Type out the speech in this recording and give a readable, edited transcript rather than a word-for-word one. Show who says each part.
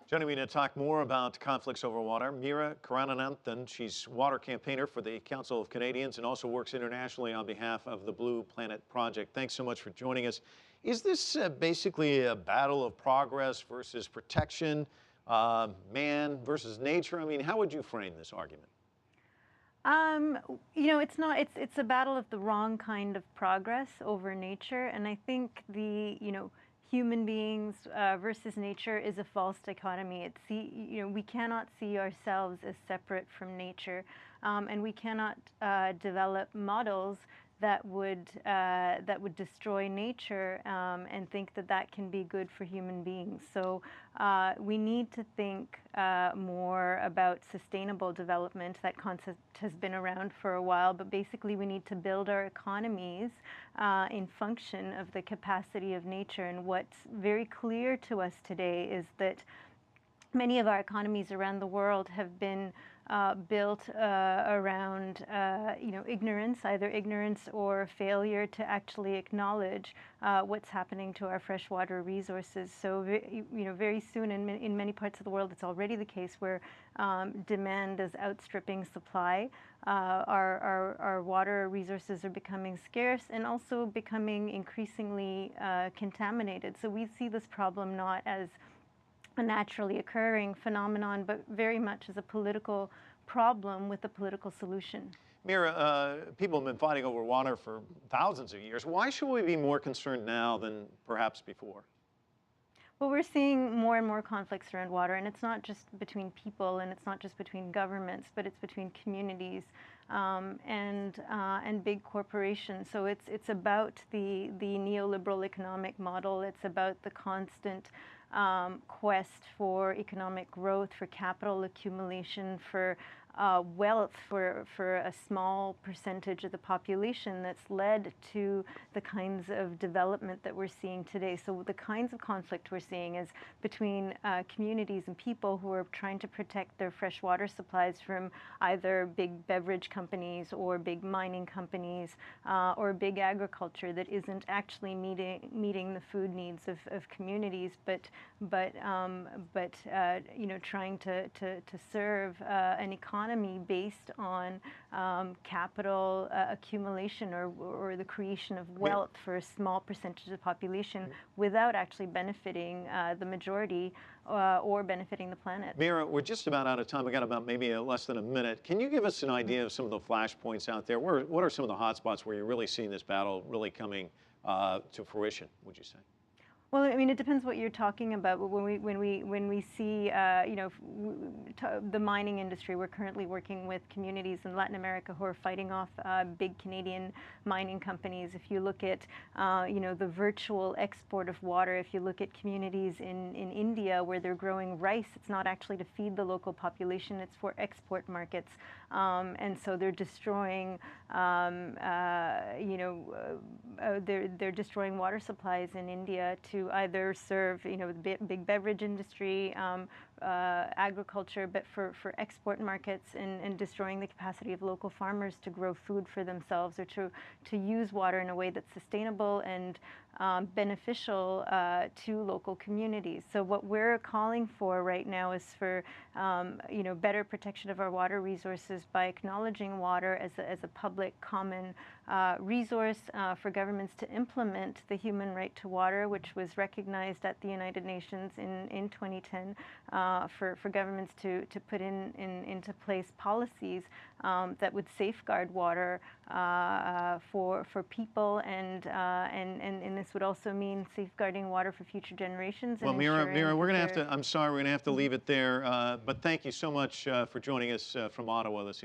Speaker 1: Joining me to talk more about conflicts over water, Meera Karunananthan. She's water campaigner for the Council of Canadians and also works internationally on behalf of the Blue Planet Project. Thanks so much for joining us. Is this basically a battle of progress versus protection, man versus nature? I mean, how would you frame this argument?
Speaker 2: Um, it's not, it's a battle of the wrong kind of progress over nature. And I think human beings versus nature is a false dichotomy. We cannot see ourselves as separate from nature, and we cannot develop models that would destroy nature and think that that can be good for human beings. So we need to think more about sustainable development. That concept has been around for a while, but basically we need to build our economies in function of the capacity of nature. And what's very clear to us today is that many of our economies around the world have been built around ignorance, either ignorance or failure to actually acknowledge what's happening to our freshwater resources. So very soon in many parts of the world, it's already the case where demand is outstripping supply. Our water resources are becoming scarce and also becoming increasingly contaminated. So we see this problem not as a naturally occurring phenomenon, but very much as a political problem with a political solution.
Speaker 1: Meera, people have been fighting over water for thousands of years. Why should we be more concerned now than perhaps before?
Speaker 2: Well, we're seeing more and more conflicts around water, and it's not just between people, and it's not just between governments, but it's between communities and big corporations. So it's about the neoliberal economic model. It's about the constant quest for economic growth, for capital accumulation, for wealth for a small percentage of the population that's led to the kinds of development that we're seeing today. So the kinds of conflict we're seeing is between communities and people who are trying to protect their fresh water supplies from either big beverage companies or big mining companies or big agriculture that isn't actually meeting the food needs of communities, but trying to serve an economy based on capital accumulation or the creation of wealth for a small percentage of the population without actually benefiting the majority or benefiting the planet.
Speaker 1: Meera, we're just about out of time. We got about maybe less than a minute. Can you give us an idea of some of the flashpoints out there? What are some of the hot spots where you're really seeing this battle really coming to fruition, would you say?
Speaker 2: Well, I mean, it depends what you're talking about. But when we see, the mining industry, we're currently working with communities in Latin America who are fighting off big Canadian mining companies. If you look at, the virtual export of water, if you look at communities in India where they're growing rice, it's not actually to feed the local population; it's for export markets. And so they're destroying, they're destroying water supplies in India to either serve, the big beverage industry, agriculture, but for export markets and destroying the capacity of local farmers to grow food for themselves or to use water in a way that's sustainable and beneficial to local communities. So what we're calling for right now is for better protection of our water resources by acknowledging water as a public common resource, for governments to implement the human right to water, which was recognized at the United Nations in 2010, for governments to put into place policies that would safeguard water for people, and this would also mean safeguarding water for future generations.
Speaker 1: Well, Meera, we're going to have to, I'm sorry, we're going to have to leave it there. But thank you so much for joining us from Ottawa this evening.